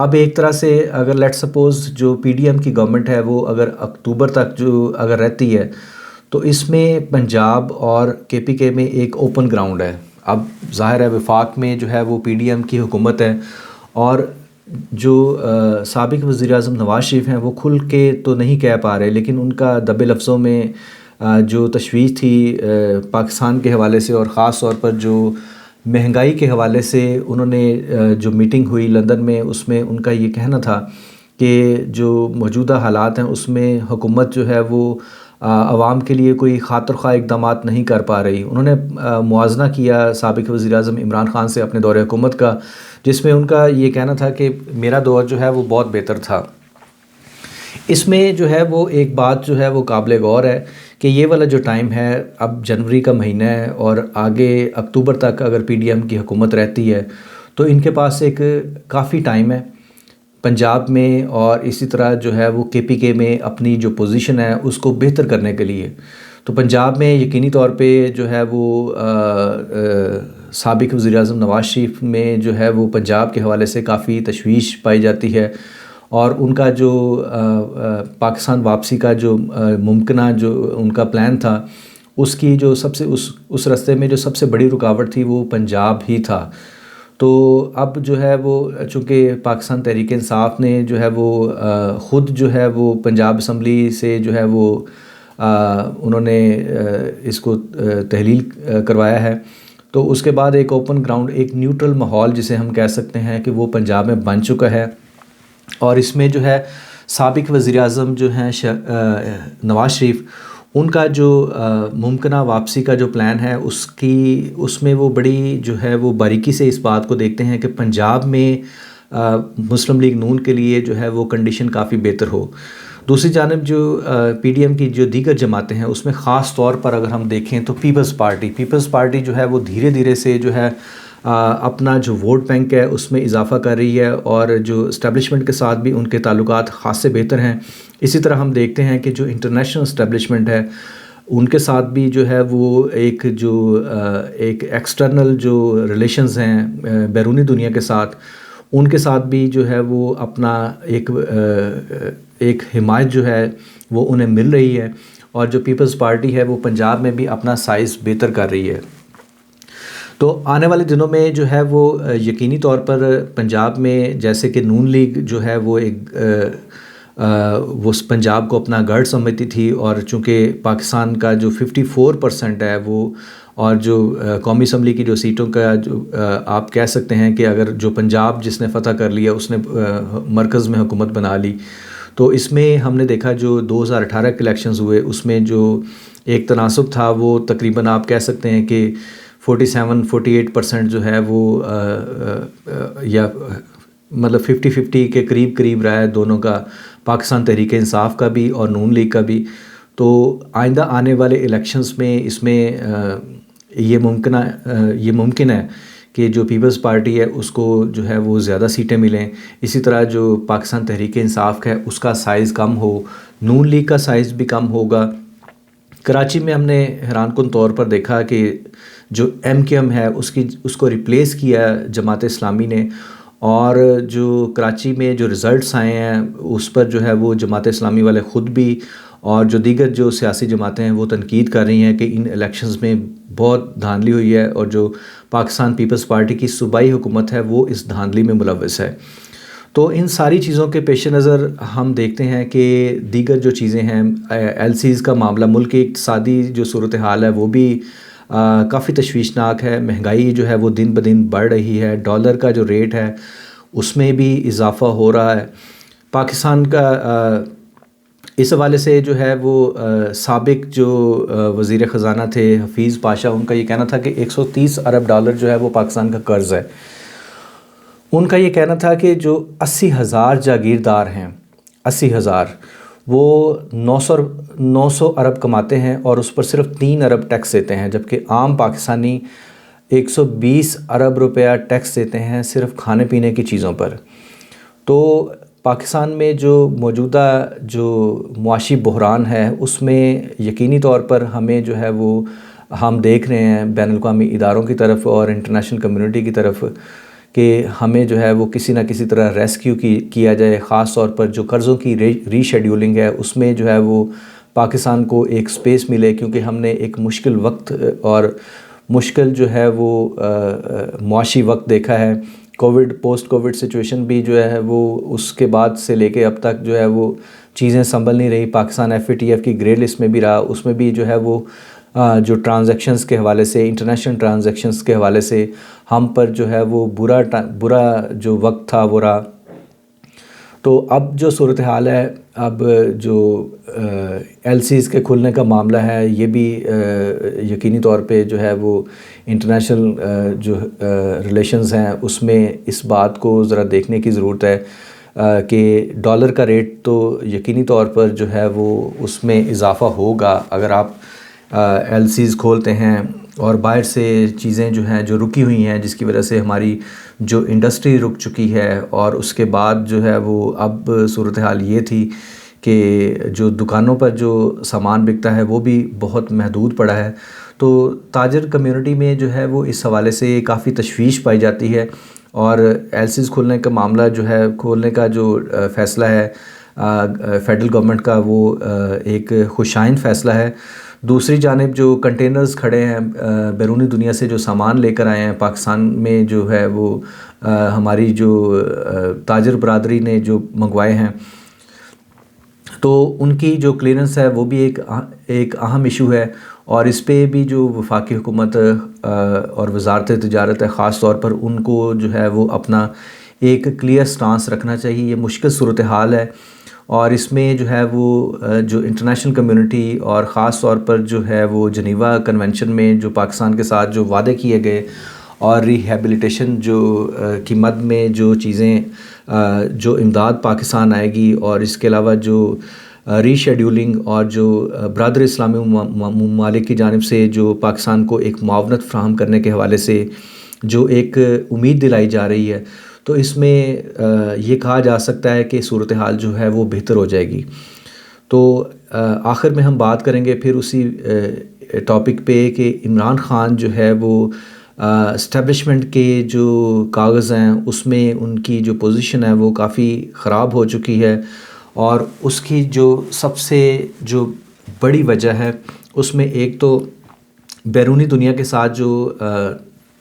اب ایک طرح سے اگر لیٹ سپوز جو پی ڈی ایم کی گورنمنٹ ہے وہ اگر اکتوبر تک جو اگر رہتی ہے تو اس میں پنجاب اور کے پی کے میں ایک اوپن گراؤنڈ ہے. اب ظاہر ہے وفاق میں جو ہے وہ پی ڈی ایم کی حکومت ہے اور جو سابق وزیر اعظم نواز شریف ہیں وہ کھل کے تو نہیں کہہ پا رہے، لیکن ان کا دبے لفظوں میں جو تشویش تھی پاکستان کے حوالے سے اور خاص طور پر جو مہنگائی کے حوالے سے انہوں نے جو میٹنگ ہوئی لندن میں، اس میں ان کا یہ کہنا تھا کہ جو موجودہ حالات ہیں اس میں حکومت جو ہے وہ عوام کے لیے کوئی خاطر خواہ اقدامات نہیں کر پا رہی. انہوں نے موازنہ کیا سابق وزیر اعظم عمران خان سے اپنے دور حکومت کا، جس میں ان کا یہ کہنا تھا کہ میرا دور جو ہے وہ بہت بہتر تھا. اس میں جو ہے وہ ایک بات جو ہے وہ قابل غور ہے کہ یہ والا جو ٹائم ہے، اب جنوری کا مہینہ ہے اور آگے اکتوبر تک اگر پی ڈی ایم کی حکومت رہتی ہے تو ان کے پاس ایک کافی ٹائم ہے پنجاب میں اور اسی طرح جو ہے وہ کے پی کے میں اپنی جو پوزیشن ہے اس کو بہتر کرنے کے لیے. تو پنجاب میں یقینی طور پہ جو ہے وہ سابق وزیر اعظم نواز شریف میں جو ہے وہ پنجاب کے حوالے سے کافی تشویش پائی جاتی ہے اور ان کا جو پاکستان واپسی کا جو ممکنہ جو ان کا پلان تھا اس کی جو سب سے اس راستے میں جو سب سے بڑی رکاوٹ تھی وہ پنجاب ہی تھا. تو اب جو ہے وہ چونکہ پاکستان تحریک انصاف نے جو ہے وہ خود جو ہے وہ پنجاب اسمبلی سے جو ہے وہ انہوں نے اس کو تحلیل کروایا ہے، تو اس کے بعد ایک اوپن گراؤنڈ، ایک نیوٹرل ماحول جسے ہم کہہ سکتے ہیں کہ وہ پنجاب میں بن چکا ہے. اور اس میں جو ہے سابق وزیر اعظم جو ہیں نواز شریف، ان کا جو ممکنہ واپسی کا جو پلان ہے اس میں وہ بڑی جو ہے وہ باریکی سے اس بات کو دیکھتے ہیں کہ پنجاب میں مسلم لیگ نون کے لیے جو ہے وہ کنڈیشن کافی بہتر ہو. دوسری جانب جو پی ڈی ایم کی جو دیگر جماعتیں ہیں اس میں خاص طور پر اگر ہم دیکھیں تو پیپلز پارٹی جو ہے وہ دھیرے دھیرے سے جو ہے اپنا جو ووٹ بینک ہے اس میں اضافہ کر رہی ہے اور جو اسٹیبلشمنٹ کے ساتھ بھی ان کے تعلقات خاصے بہتر ہیں. اسی طرح ہم دیکھتے ہیں کہ جو انٹرنیشنل اسٹیبلشمنٹ ہے ان کے ساتھ بھی جو ہے وہ ایک ایکسٹرنل جو ریلیشنز ہیں بیرونی دنیا کے ساتھ، ان کے ساتھ بھی جو ہے وہ اپنا ایک حمایت جو ہے وہ انہیں مل رہی ہے. اور جو پیپلز پارٹی ہے وہ پنجاب میں بھی اپنا سائز بہتر کر رہی ہے. تو آنے والے دنوں میں جو ہے وہ یقینی طور پر پنجاب میں جیسے کہ نون لیگ جو ہے وہ وہ پنجاب کو اپنا گڑھ سمجھتی تھی، اور چونکہ پاکستان کا جو 54% ہے وہ، اور جو قومی اسمبلی کی جو سیٹوں کا جو آپ کہہ سکتے ہیں کہ اگر جو پنجاب جس نے فتح کر لیا اس نے مرکز میں حکومت بنا لی، تو اس میں ہم نے دیکھا جو 2018 کے الیکشنز ہوئے اس میں جو ایک تناسب تھا وہ تقریباً آپ کہہ سکتے ہیں کہ 47-48% جو ہے وہ یا مطلب 50-50 کے قریب رہا ہے دونوں کا، پاکستان تحریک انصاف کا بھی اور نون لیگ کا بھی. تو آئندہ آنے والے الیکشنز میں اس میں یہ ممکن ہے کہ جو پیپلز پارٹی ہے اس کو جو ہے وہ زیادہ سیٹیں ملیں. اسی طرح جو پاکستان تحریک انصاف ہے اس کا سائز کم ہو، نون لیگ کا سائز بھی کم ہوگا. کراچی میں ہم نے حیران کن طور پر دیکھا کہ جو ایم کیو ایم ہے اس کو ریپلیس کیا جماعت اسلامی نے، اور جو کراچی میں جو رزلٹس آئے ہیں اس پر جو ہے وہ جماعت اسلامی والے خود بھی اور جو دیگر جو سیاسی جماعتیں ہیں وہ تنقید کر رہی ہیں کہ ان الیکشنز میں بہت دھاندلی ہوئی ہے، اور جو پاکستان پیپلز پارٹی کی صوبائی حکومت ہے وہ اس دھاندلی میں ملوث ہے. تو ان ساری چیزوں کے پیش نظر ہم دیکھتے ہیں کہ دیگر جو چیزیں ہیں ایل سیز کا معاملہ، ملک کی اقتصادی جو صورتحال ہے وہ بھی کافی تشویشناک ہے. مہنگائی جو ہے وہ دن بدن بڑھ رہی ہے، ڈالر کا جو ریٹ ہے اس میں بھی اضافہ ہو رہا ہے. پاکستان کا اس حوالے سے جو ہے وہ سابق جو وزیر خزانہ تھے حفیظ پاشا، ان کا یہ کہنا تھا کہ 130 ارب ڈالر جو ہے وہ پاکستان کا قرض ہے. ان کا یہ کہنا تھا کہ جو 80,000 جاگیردار ہیں، 80,000 وہ 900 ارب کماتے ہیں اور اس پر صرف 3 ارب ٹیکس دیتے ہیں، جبکہ عام پاکستانی 120 ارب روپیہ ٹیکس دیتے ہیں صرف کھانے پینے کی چیزوں پر. تو پاکستان میں جو موجودہ جو معاشی بحران ہے اس میں یقینی طور پر ہمیں جو ہے وہ ہم دیکھ رہے ہیں بین الاقوامی اداروں کی طرف اور انٹرنیشنل کمیونٹی کی طرف کہ ہمیں جو ہے وہ کسی نہ کسی طرح ریسکیو کیا جائے، خاص طور پر جو قرضوں کی ری شیڈیولنگ ہے اس میں جو ہے وہ پاکستان کو ایک سپیس ملے، کیونکہ ہم نے ایک مشکل وقت اور مشکل جو ہے وہ معاشی وقت دیکھا ہے۔ پوسٹ کووڈ سچویشن بھی جو ہے وہ اس کے بعد سے لے کے اب تک جو ہے وہ چیزیں سنبھل نہیں رہی۔ پاکستان FATF کی گرے لسٹ میں بھی رہا، اس میں بھی جو ہے وہ جو ٹرانزیکشنز کے حوالے سے، انٹرنیشنل ٹرانزیکشنز کے حوالے سے ہم پر جو ہے وہ برا جو وقت تھا وہ رہا۔ تو اب جو صورتحال ہے، اب جو LCs کے کھلنے کا معاملہ ہے، یہ بھی یقینی طور پہ جو ہے وہ انٹرنیشنل جو ریلیشنز ہیں اس میں اس بات کو ذرا دیکھنے کی ضرورت ہے کہ ڈالر کا ریٹ تو یقینی طور پر جو ہے وہ اس میں اضافہ ہوگا اگر آپ LCs کھولتے ہیں، اور باہر سے چیزیں جو ہیں جو رکی ہوئی ہیں جس کی وجہ سے ہماری جو انڈسٹری رک چکی ہے، اور اس کے بعد جو ہے وہ اب صورتحال یہ تھی کہ جو دکانوں پر جو سامان بکتا ہے وہ بھی بہت محدود پڑا ہے۔ تو تاجر کمیونٹی میں جو ہے وہ اس حوالے سے کافی تشویش پائی جاتی ہے، اور LCs کھولنے کا معاملہ جو ہے، کھولنے کا جو فیصلہ ہے فیڈرل گورنمنٹ کا، وہ ایک خوشائند فیصلہ ہے۔ دوسری جانب جو کنٹینرز کھڑے ہیں بیرونی دنیا سے جو سامان لے کر آئے ہیں پاکستان میں، جو ہے وہ ہماری جو تاجر برادری نے جو منگوائے ہیں، تو ان کی جو کلیئرنس ہے وہ بھی ایک اہم ایشو ہے، اور اس پہ بھی جو وفاقی حکومت اور وزارت تجارت ہے خاص طور پر ان کو جو ہے وہ اپنا ایک کلیئر سٹانس رکھنا چاہیے۔ یہ مشکل صورتحال ہے، اور اس میں جو ہے وہ جو انٹرنیشنل کمیونٹی اور خاص طور پر جو ہے وہ جنیوا کنونشن میں جو پاکستان کے ساتھ جو وعدے کیے گئے، اور ریہیبلیٹیشن جو کی مد میں جو چیزیں جو امداد پاکستان آئے گی، اور اس کے علاوہ جو ری شیڈیولنگ اور جو برادر اسلامی ممالک کی جانب سے جو پاکستان کو ایک معاونت فراہم کرنے کے حوالے سے جو ایک امید دلائی جا رہی ہے، تو اس میں یہ کہا جا سکتا ہے کہ صورتحال جو ہے وہ بہتر ہو جائے گی۔ تو آخر میں ہم بات کریں گے پھر اسی ٹاپک پہ کہ عمران خان جو ہے وہ اسٹیبلشمنٹ کے جو کاغذ ہیں اس میں ان کی جو پوزیشن ہے وہ کافی خراب ہو چکی ہے، اور اس کی جو سب سے جو بڑی وجہ ہے اس میں ایک تو بیرونی دنیا کے ساتھ جو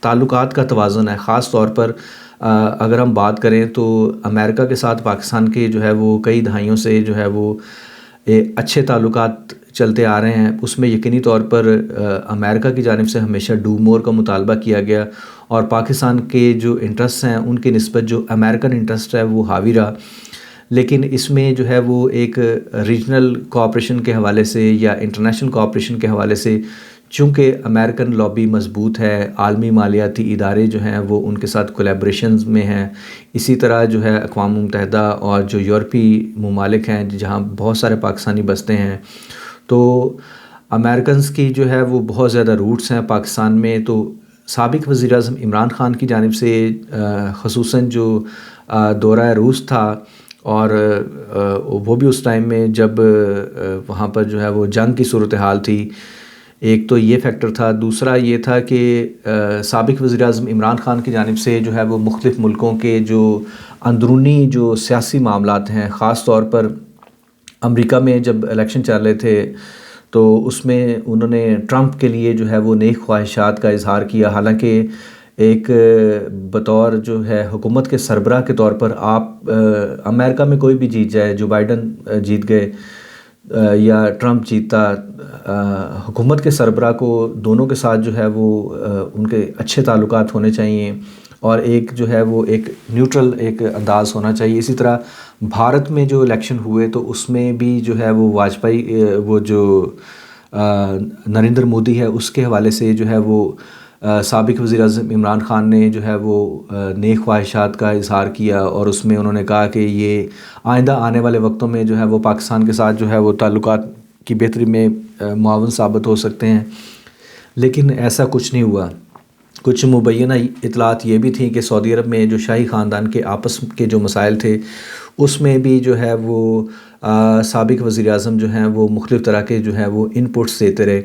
تعلقات کا توازن ہے، خاص طور پر اگر ہم بات کریں تو امریکہ کے ساتھ پاکستان کے جو ہے وہ کئی دہائیوں سے جو ہے وہ اچھے تعلقات چلتے آ رہے ہیں۔ اس میں یقینی طور پر امریکہ کی جانب سے ہمیشہ ڈو مور کا مطالبہ کیا گیا، اور پاکستان کے جو انٹرسٹ ہیں ان کی نسبت جو امریکن انٹرسٹ ہے وہ حاوی رہا۔ لیکن اس میں جو ہے وہ ایک ریجنل کوآپریشن کے حوالے سے یا انٹرنیشنل کوآپریشن کے حوالے سے، چونکہ امریکن لابی مضبوط ہے، عالمی مالیاتی ادارے جو ہیں وہ ان کے ساتھ کولیبریشنز میں ہیں، اسی طرح جو ہے اقوام متحدہ اور جو یورپی ممالک ہیں جہاں بہت سارے پاکستانی بستے ہیں، تو امریکنز کی جو ہے وہ بہت زیادہ روٹس ہیں پاکستان میں۔ تو سابق وزیر اعظم عمران خان کی جانب سے خصوصاً جو دورہ روس تھا، اور وہ بھی اس ٹائم میں جب وہاں پر جو ہے وہ جنگ کی صورتحال تھی، ایک تو یہ فیکٹر تھا۔ دوسرا یہ تھا کہ سابق وزیر اعظم عمران خان کی جانب سے جو ہے وہ مختلف ملکوں کے جو اندرونی جو سیاسی معاملات ہیں، خاص طور پر امریکہ میں جب الیکشن چل رہے تھے تو اس میں انہوں نے ٹرمپ کے لیے جو ہے وہ نیک خواہشات کا اظہار کیا، حالانکہ ایک بطور جو ہے حکومت کے سربراہ کے طور پر آپ امریکہ میں کوئی بھی جیت جائے، جو بائیڈن جیت گئے یا ٹرمپ جیتا، حکومت کے سربراہ کو دونوں کے ساتھ جو ہے وہ ان کے اچھے تعلقات ہونے چاہیے، اور ایک جو ہے وہ ایک نیوٹرل ایک انداز ہونا چاہیے۔ اسی طرح بھارت میں جو الیکشن ہوئے تو اس میں بھی جو ہے وہ واجپئی وہ جو نریندر مودی ہے اس کے حوالے سے جو ہے وہ سابق وزیر اعظم عمران خان نے جو ہے وہ نیک خواہشات کا اظہار کیا، اور اس میں انہوں نے کہا کہ یہ آئندہ آنے والے وقتوں میں جو ہے وہ پاکستان کے ساتھ جو ہے وہ تعلقات کی بہتری میں معاون ثابت ہو سکتے ہیں، لیکن ایسا کچھ نہیں ہوا۔ کچھ مبینہ اطلاعات یہ بھی تھیں کہ سعودی عرب میں جو شاہی خاندان کے آپس کے جو مسائل تھے اس میں بھی جو ہے وہ سابق وزیر اعظم جو ہیں وہ مختلف طرح کے جو ہے وہ ان پٹس دیتے رہے.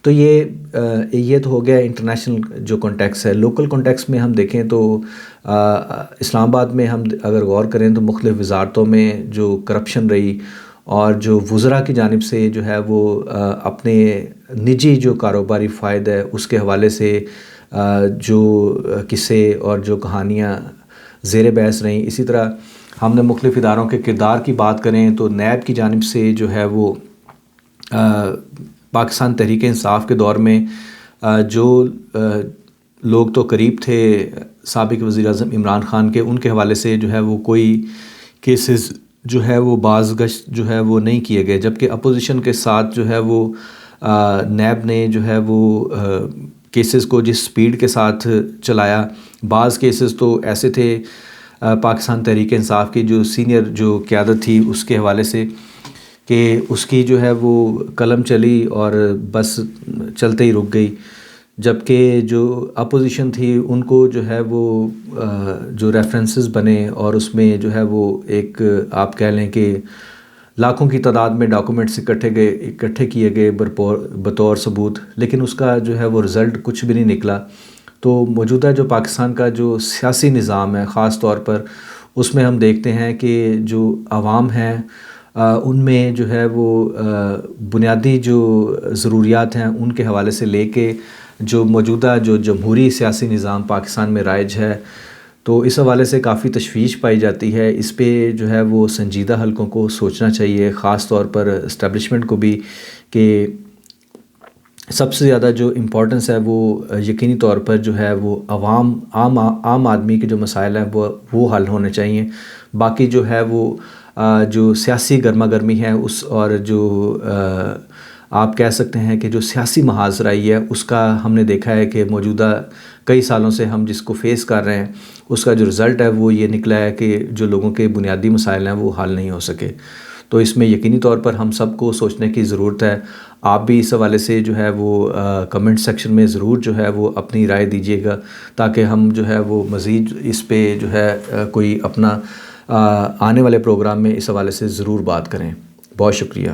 تو یہ تو ہو گیا انٹرنیشنل جو کانٹیکس ہے. لوکل کانٹیکس میں ہم دیکھیں تو اسلام آباد میں ہم اگر غور کریں تو مختلف وزارتوں میں جو کرپشن رہی اور جو وزراء کی جانب سے جو ہے وہ اپنے نجی جو کاروباری فائدہ ہے اس کے حوالے سے جو قصے اور جو کہانیاں زیر بحث رہیں. اسی طرح ہم نے مختلف اداروں کے کردار کی بات کریں تو نیب کی جانب سے جو ہے وہ پاکستان تحریک انصاف کے دور میں جو لوگ تو قریب تھے سابق وزیر اعظم عمران خان کے، ان کے حوالے سے جو ہے وہ کوئی کیسز جو ہے وہ بازگشت جو ہے وہ نہیں کیے گئے، جبکہ اپوزیشن کے ساتھ جو ہے وہ نیب نے جو ہے وہ کیسز کو جس سپیڈ کے ساتھ چلایا. بعض کیسز تو ایسے تھے پاکستان تحریک انصاف کی جو سینئر جو قیادت تھی اس کے حوالے سے کہ اس کی جو ہے وہ قلم چلی اور بس چلتے ہی رک گئی، جبکہ جو اپوزیشن تھی ان کو جو ہے وہ جو ریفرنسز بنے اور اس میں جو ہے وہ ایک آپ کہہ لیں کہ لاکھوں کی تعداد میں ڈاکومنٹس اکٹھے کیے گئے بطور ثبوت، لیکن اس کا جو ہے وہ رزلٹ کچھ بھی نہیں نکلا. تو موجودہ جو پاکستان کا جو سیاسی نظام ہے خاص طور پر اس میں ہم دیکھتے ہیں کہ جو عوام ہیں ان میں جو ہے وہ بنیادی جو ضروریات ہیں ان کے حوالے سے لے کے جو موجودہ جو جمہوری سیاسی نظام پاکستان میں رائج ہے تو اس حوالے سے کافی تشویش پائی جاتی ہے. اس پہ جو ہے وہ سنجیدہ حلقوں کو سوچنا چاہیے، خاص طور پر اسٹیبلشمنٹ کو بھی، کہ سب سے زیادہ جو امپورٹنس ہے وہ یقینی طور پر جو ہے وہ عام آدمی کے جو مسائل ہیں وہ حل ہونے چاہیے. باقی جو ہے وہ جو سیاسی گرما گرمی ہے اس اور جو آپ کہہ سکتے ہیں کہ جو سیاسی محاذ رہی ہے اس کا ہم نے دیکھا ہے کہ موجودہ کئی سالوں سے ہم جس کو فیس کر رہے ہیں اس کا جو رزلٹ ہے وہ یہ نکلا ہے کہ جو لوگوں کے بنیادی مسائل ہیں وہ حل نہیں ہو سکے. تو اس میں یقینی طور پر ہم سب کو سوچنے کی ضرورت ہے. آپ بھی اس حوالے سے جو ہے وہ کمنٹ سیکشن میں ضرور جو ہے وہ اپنی رائے دیجیے گا تاکہ ہم جو ہے وہ مزید اس پہ جو ہے کوئی اپنا آنے والے پروگرام میں اس حوالے سے ضرور بات کریں. بہت شکریہ.